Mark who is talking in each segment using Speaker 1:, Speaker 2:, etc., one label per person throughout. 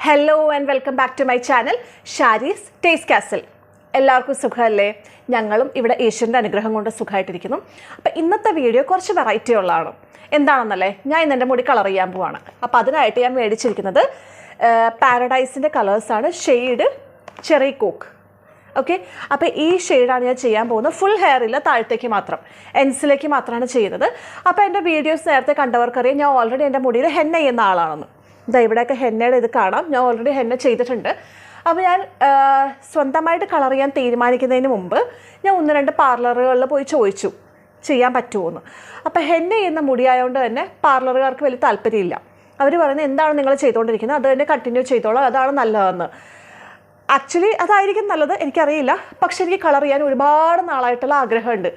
Speaker 1: Hello and welcome back to my channel Shari's taste castle. എല്ലാവർക്കും സുഖമല്ലേ? ഞങ്ങളും ഇവിടെ ഈശ്വരൻ്റെ അനുഗ്രഹം കൊണ്ട് സുഖമായിട്ടിരിക്കുന്നു. അപ്പോൾ ഇന്നത്തെ വീഡിയോ കുറച്ച് വെറൈറ്റി ഉള്ളതാണ്. എന്താണെന്നല്ലേ, ഞാൻ ഇന്ന് എൻ്റെ മുടി കളർ ചെയ്യാൻ പോവാണ്. അപ്പോൾ അതിനായിട്ട് ഞാൻ മേടിച്ചിരിക്കുന്നത് പാരഡൈസിൻ്റെ കളേഴ്സാണ്, ഷെയ്ഡ് ചെറി കോക്ക്. ഓക്കെ, അപ്പോൾ ഈ ഷെയ്ഡാണ് ഞാൻ ചെയ്യാൻ പോകുന്നത്. ഫുൾ ഹെയറില്ല, താഴത്തേക്ക് മാത്രം, എൻസിലേക്ക് മാത്രമാണ് ചെയ്യുന്നത്. അപ്പോൾ എൻ്റെ വീഡിയോസ് നേരത്തെ കണ്ടവർക്കറിയാം, ഞാൻ ഓൾറെഡി എൻ്റെ മുടിയിൽ ഹെന്ന ചെയ്യുന്ന ആളാണെന്ന്. ഇതാ ഇവിടെയൊക്കെ ഹെന്നയുടെ ഇത് കാണാം, ഞാൻ ഓൾറെഡി ഹെന്ന ചെയ്തിട്ടുണ്ട്. അപ്പോൾ ഞാൻ സ്വന്തമായിട്ട് കളർ ചെയ്യാൻ തീരുമാനിക്കുന്നതിന് മുമ്പ് ഞാൻ 1-2 പാർലറുകളിൽ പോയി ചോദിച്ചു ചെയ്യാൻ പറ്റുമോയെന്ന്. അപ്പോൾ ഹെന്ന ചെയ്യുന്ന മുടിയായതുകൊണ്ട് തന്നെ പാർലറുകാർക്ക് വലിയ താല്പര്യമില്ല. അവർ പറയുന്നത് എന്താണ് നിങ്ങൾ ചെയ്തുകൊണ്ടിരിക്കുന്നത്, അത് തന്നെ കണ്ടിന്യൂ ചെയ്തോളാം, അതാണ് നല്ലതെന്ന്. ആക്ച്വലി അതായിരിക്കും നല്ലത്, എനിക്കറിയില്ല. പക്ഷെ എനിക്ക് കളർ ചെയ്യാൻ ഒരുപാട് നാളായിട്ടുള്ള ആഗ്രഹമുണ്ട്.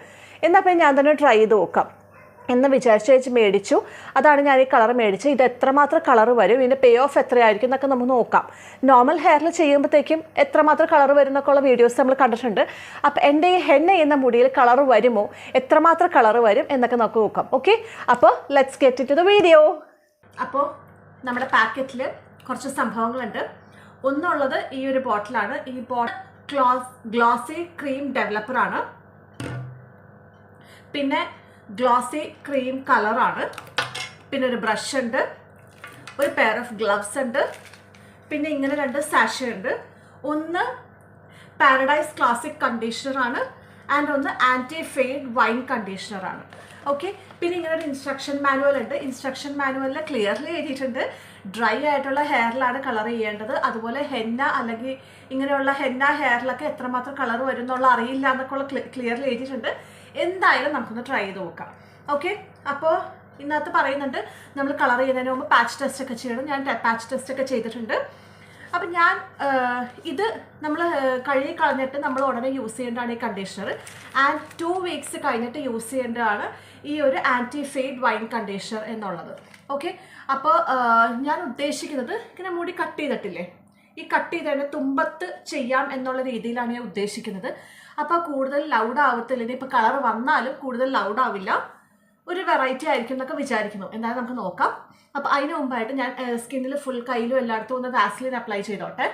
Speaker 1: എന്നാൽ പിന്നെ ഞാൻ തന്നെ ട്രൈ ചെയ്ത് നോക്കാം എന്ന് വിചാരിച്ച് മേടിച്ചു. അതാണ് ഞാൻ ഈ കളർ മേടിച്ചത്. ഇത് എത്രമാത്രം കളർ വരും, ഇതിൻ്റെ പേ ഓഫ് എത്രയായിരിക്കും എന്നൊക്കെ നമുക്ക് നോക്കാം. നോർമൽ ഹെയറിൽ ചെയ്യുമ്പോഴത്തേക്കും എത്രമാത്രം കളർ വരും എന്നൊക്കെയുള്ള വീഡിയോസ് നമ്മൾ കണ്ടിട്ടുണ്ട്. അപ്പോൾ എൻ്റെ ഈ ഹെന്ന ചെയ്യുന്ന മുടിയിൽ കളർ വരുമോ, എത്രമാത്രം കളർ വരും എന്നൊക്കെ നമുക്ക് നോക്കാം. ഓക്കെ, അപ്പോൾ let's get in to the video. അപ്പോൾ നമ്മുടെ പാക്കറ്റിൽ കുറച്ച് സംഭവങ്ങളുണ്ട്. ഒന്നുള്ളത് ഈ ഒരു ബോട്ടിലാണ്. ഈ ബോട്ടിൽ ഗ്ലോസി ക്രീം ഡെവലപ്പറാണ്, പിന്നെ ഗ്ലോസി ക്രീം കളറാണ്, പിന്നെ ഒരു ബ്രഷ് ഉണ്ട്, ഒരു പെയർ ഓഫ് ഗ്ലവ്സ് ഉണ്ട്, പിന്നെ ഇങ്ങനെ 2 സാഷേ ഉണ്ട്. ഒന്ന് പാരഡൈസ് ക്ലാസിക് കണ്ടീഷണറാണ് ആൻഡ് ഒന്ന് ആൻറ്റി ഫെയ്ഡ് വൈൻ കണ്ടീഷണറാണ്. ഓക്കെ, പിന്നെ ഇങ്ങനെ ഒരു ഇൻസ്ട്രക്ഷൻ മാനുവൽ ഉണ്ട്. ഇൻസ്ട്രക്ഷൻ മാനുവലിൽ ക്ലിയർലി എഴുതിയിട്ടുണ്ട് ഡ്രൈ ആയിട്ടുള്ള ഹെയറിലാണ് കളർ ചെയ്യേണ്ടത്. അതുപോലെ ഹെന്ന അല്ലെങ്കിൽ ഇങ്ങനെയുള്ള ഹെന്ന ഹെയറിലൊക്കെ എത്രമാത്രം കളർ വരും എന്നുള്ള അറിയില്ല എന്നൊക്കെ ഉള്ള ക്ലിയർലി എഴുതിയിട്ടുണ്ട്. എന്തായാലും നമുക്കൊന്ന് ട്രൈ ചെയ്ത് നോക്കാം. ഓക്കെ, അപ്പോൾ ഇന്നത്തെ പറയുന്നുണ്ട് നമ്മൾ കളർ ചെയ്യുന്നതിന് മുമ്പ് പാച്ച് ടെസ്റ്റ് ഒക്കെ ചെയ്യണം. ഞാൻ പാച്ച് ടെസ്റ്റ് ഒക്കെ ചെയ്തിട്ടുണ്ട്. അപ്പം ഞാൻ ഇത് നമ്മൾ കഴുകി കളഞ്ഞിട്ട് നമ്മൾ ഉടനെ യൂസ് ചെയ്യേണ്ടതാണ് ഈ കണ്ടീഷണർ. ആൻഡ് 2 വീക്സ് കഴിഞ്ഞിട്ട് യൂസ് ചെയ്യേണ്ടതാണ് ഈ ഒരു ആൻറ്റി ഫെയ്ഡ് വൈൻ കണ്ടീഷണർ എന്നുള്ളത്. ഓക്കെ, അപ്പോൾ ഞാൻ ഉദ്ദേശിക്കുന്നത് ഇങ്ങനെ മുടി കട്ട് ചെയ്തിട്ടില്ലേ, ഈ കട്ട് ചെയ്തതിൻ്റെ തുമ്പത്ത് ചെയ്യാം എന്നുള്ള രീതിയിലാണ് ഞാൻ ഉദ്ദേശിക്കുന്നത്. അപ്പോൾ കൂടുതൽ ലൗഡ് ആവത്തില്ല. ഇനി ഇപ്പോൾ കളർ വന്നാലും കൂടുതൽ ലൗഡ് ആവില്ല, ഒരു വെറൈറ്റി ആയിരിക്കും എന്നൊക്കെ വിചാരിക്കുന്നു. എന്തായാലും നമുക്ക് നോക്കാം. അപ്പോൾ അതിന് മുമ്പായിട്ട് ഞാൻ സ്കിന്നിൽ ഫുൾ കയ്യിലും എല്ലായിടത്തും ഒന്ന് വാസ്ലിൻ അപ്ലൈ ചെയ്തോട്ടെ.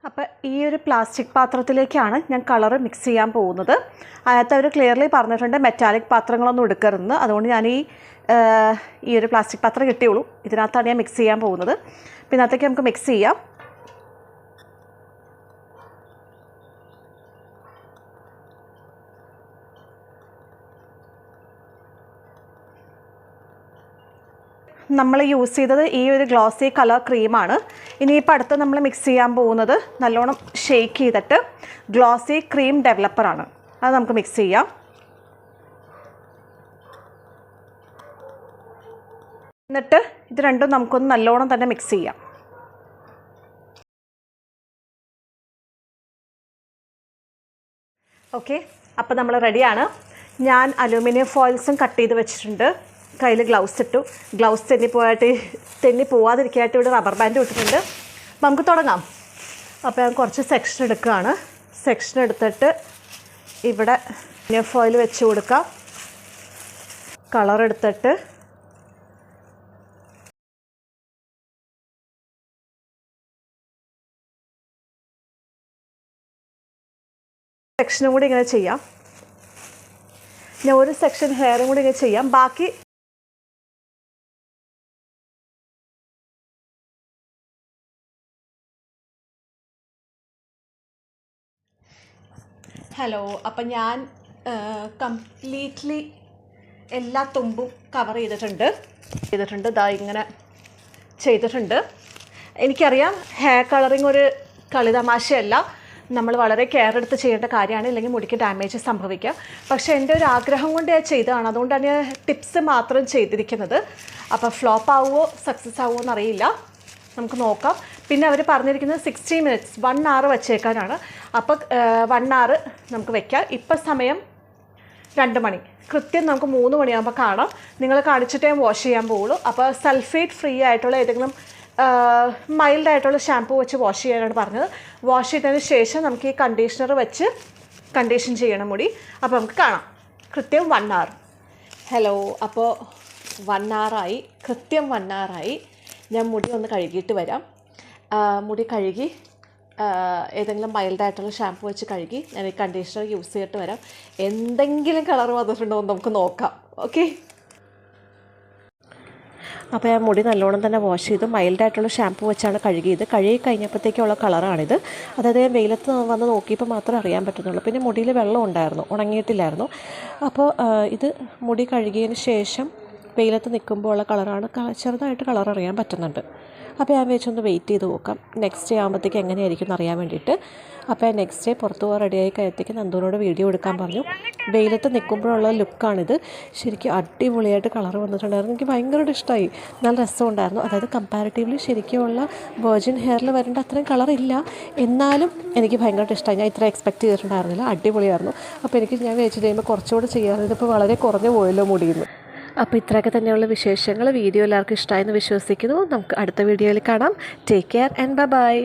Speaker 1: അപ്പോൾ ഈ ഒരു പ്ലാസ്റ്റിക് പാത്രത്തിലേക്കാണ് ഞാൻ കളർ മിക്സ് ചെയ്യാൻ പോകുന്നത്. അതിനകത്ത് അവർ ക്ലിയർലി പറഞ്ഞിട്ടുണ്ട് മെറ്റാലിക് പാത്രങ്ങളൊന്നും എടുക്കരുതെന്ന്. അതുകൊണ്ട് ഞാൻ ഈ ഒരു പ്ലാസ്റ്റിക് പാത്രം കിട്ടിയുള്ളൂ, ഇതിനകത്താണ് ഞാൻ മിക്സ് ചെയ്യാൻ പോകുന്നത്. പിന്നെ അതിനകത്തേക്ക് നമുക്ക് മിക്സ് ചെയ്യാം. നമ്മൾ യൂസ് ചെയ്തത് ഈ ഒരു ഗ്ലോസി കളർ ക്രീമാണ്. ഇനിയിപ്പോൾ അടുത്ത് നമ്മൾ മിക്സ് ചെയ്യാൻ പോകുന്നത് നല്ലോണം ഷെയ്ക്ക് ചെയ്തിട്ട് ഗ്ലോസി ക്രീം ഡെവലപ്പറാണ്. അത് നമുക്ക് മിക്സ് ചെയ്യാം. എന്നിട്ട് ഇത് രണ്ടും നമുക്കൊന്ന് നല്ലോണം തന്നെ മിക്സ് ചെയ്യാം. ഓക്കെ, അപ്പോൾ നമ്മൾ റെഡിയാണ്. ഞാൻ അലൂമിനിയം ഫോയിൽസും കട്ട് ചെയ്ത് വെച്ചിട്ടുണ്ട്. കയ്യിൽ ഗ്ലൗസ് ഇട്ടു. ഗ്ലൗസ് തെന്നി പോവാതിരിക്കാനായിട്ട് ഇവിടെ റബ്ബർ ബാൻഡ് ഇട്ടിട്ടുണ്ട്. അപ്പം നമുക്ക് തുടങ്ങാം. അപ്പോൾ ഞാൻ കുറച്ച് സെക്ഷൻ എടുക്കുകയാണ്. സെക്ഷൻ എടുത്തിട്ട് ഇവിടെ അലൂമിനിയം ഫോയിൽ വെച്ച് കൊടുക്കാം. കളർ എടുത്തിട്ട് സെക്ഷനും കൂടി ഇങ്ങനെ ചെയ്യാം. ഞാൻ ഒരു സെക്ഷൻ ഹെയറും കൂടി ഇങ്ങനെ ചെയ്യാം. ബാക്കി ഹലോ, അപ്പം ഞാൻ കംപ്ലീറ്റ്ലി എല്ലാ തുമ്പും കവർ ചെയ്തിട്ടുണ്ട്. ഇതാ ഇങ്ങനെ ചെയ്തിട്ടുണ്ട്. എനിക്കറിയാം ഹെയർ കളറിങ് ഒരു കളിതമാശയല്ല, നമ്മൾ വളരെ കെയർ എടുത്ത് ചെയ്യേണ്ട കാര്യമാണ്, ഇല്ലെങ്കിൽ മുടിക്ക് ഡാമേജ് സംഭവിക്കുക. പക്ഷേ എൻ്റെ ഒരു ആഗ്രഹം കൊണ്ട് ഞാൻ ചെയ്തതാണ്, അതുകൊണ്ടാണ് ഞാൻ ടിപ്സ് മാത്രം ചെയ്തിരിക്കുന്നത്. അപ്പോൾ ഫ്ലോപ്പ് ആവുമോ സക്സസ് ആവുമോ എന്നറിയില്ല, നമുക്ക് നോക്കാം. പിന്നെ അവർ പറഞ്ഞിരിക്കുന്നത് 60 മിനിറ്റ്സ് 1 hour വെച്ചേക്കാനാണ്. അപ്പോൾ 1 hour നമുക്ക് വെക്കാം. ഇപ്പം സമയം 2 മണി കൃത്യം നമുക്ക് 3 മണിയാകുമ്പോൾ കാണാം. നിങ്ങൾ കാണിച്ചിട്ടേ വാഷ് ചെയ്യാൻ പോകുള്ളൂ. അപ്പോൾ സൾഫേറ്റ് ഫ്രീ ആയിട്ടുള്ള ഏതെങ്കിലും മൈൽഡായിട്ടുള്ള ഷാമ്പൂ വെച്ച് വാഷ് ചെയ്യാനാണ് പറഞ്ഞത്. വാഷ് ചെയ്തതിന് ശേഷം നമുക്ക് ഈ കണ്ടീഷണർ വെച്ച് കണ്ടീഷൻ ചെയ്യണം മുടി. അപ്പോൾ നമുക്ക് കാണാം കൃത്യം 1 hour. ഹലോ, അപ്പോൾ 1 hour ആയി, കൃത്യം 1 hour ആയി. ഞാൻ മുടി ഒന്ന് കഴുകിയിട്ട് വരാം. മുടി കഴുകി ഏതെങ്കിലും മൈൽഡായിട്ടുള്ള ഷാമ്പൂ വെച്ച് കഴുകി ഞാൻ ഈ കണ്ടീഷണർ യൂസ് ചെയ്തിട്ട് വരാം. എന്തെങ്കിലും കളർ വന്നിട്ടുണ്ടോ എന്ന് നമുക്ക് നോക്കാം. ഓക്കെ, അപ്പോൾ ഞാൻ മുടി നല്ലോണം തന്നെ വാഷ് ചെയ്ത് മൈൽഡായിട്ടുള്ള ഷാമ്പൂ വെച്ചാണ് കഴുകിയത്. കഴുകി കഴിഞ്ഞപ്പോഴത്തേക്കുള്ള കളറാണിത്. അതായത് ഞാൻ വെയിലത്ത് വന്ന് നോക്കിയപ്പോൾ മാത്രമേ അറിയാൻ പറ്റുന്നുള്ളൂ. പിന്നെ മുടിയിൽ വെള്ളം ഉണ്ടായിരുന്നു, ഉണങ്ങിയിട്ടില്ലായിരുന്നു. അപ്പോൾ ഇത് മുടി കഴുകിയതിന് ശേഷം വെയിലത്ത് നിൽക്കുമ്പോൾ ഉള്ള കളറാണ്. ചെറുതായിട്ട് കളർ അറിയാൻ പറ്റുന്നുണ്ട്. അപ്പോൾ ഞാൻ വെച്ചൊന്ന് വെയിറ്റ് ചെയ്ത് നോക്കാം നെക്സ്റ്റ് ഡേ ആകുമ്പോഴത്തേക്ക് എങ്ങനെയായിരിക്കും എന്ന് അറിയാൻ വേണ്ടിയിട്ട്. അപ്പോൾ നെക്സ്റ്റ് ഡേ പുറത്ത് പോകാൻ റെഡിയായി കഴിയത്തേക്ക് നന്ദുവിനോട് വീഡിയോ എടുക്കാൻ പറഞ്ഞു. വെയിലത്ത് നിൽക്കുമ്പോഴുള്ള ലുക്കാണിത്. ശരിക്കും അടിപൊളിയായിട്ട് കളർ വന്നിട്ടുണ്ടായിരുന്നു. എനിക്ക് ഭയങ്കരമായിട്ട് ഇഷ്ടമായി. നല്ല രസമുണ്ടായിരുന്നു. അതായത് കമ്പാരിറ്റീവ്ലി ശരിക്കുമുള്ള വെർജിൻ ഹെയറിൽ വരേണ്ട അത്രയും കളറില്ല, എന്നാലും എനിക്ക് ഭയങ്കരമായിട്ട് ഇഷ്ടമായി. ഞാൻ ഇത്ര എക്സ്പെക്റ്റ് ചെയ്തിട്ടുണ്ടായിരുന്നില്ല. അടിപൊളിയായിരുന്നു. അപ്പോൾ ഞാൻ വെച്ച് കഴിയുമ്പോൾ കുറച്ചുകൂടെ ചെയ്യാറുണ്ട്. ഇതിപ്പോൾ വളരെ കുറഞ്ഞു പോയല്ലോ മുടിയുന്നു. അപ്പോൾ ഇത്രയൊക്കെ തന്നെയുള്ള വിശേഷങ്ങൾ. വീഡിയോ എല്ലാവർക്കും ഇഷ്ടമായെന്ന് വിശ്വസിക്കുന്നു. നമുക്ക് അടുത്ത വീഡിയോയിൽ കാണാം. Take care and by.